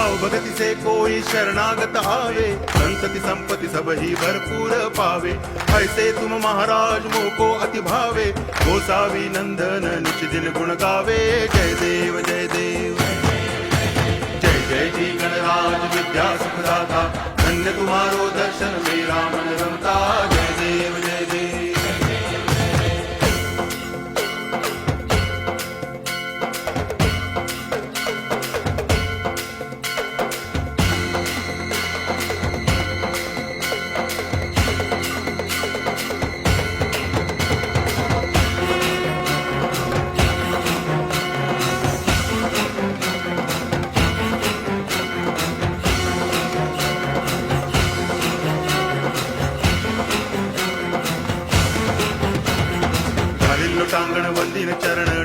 भाव भगति से कोई शरणागत आवे, संतति संपत्ति सब ही भरपूर पावे। ऐसे तुम महाराज मोको अति भावे, गोसावी नंदन निच दिन गुण गावे। जय देव जय देव जय जय जी गणराज विद्या सुखदाता, धन्य तुम्हारो दर्शन मेरा मन रमता। जय देव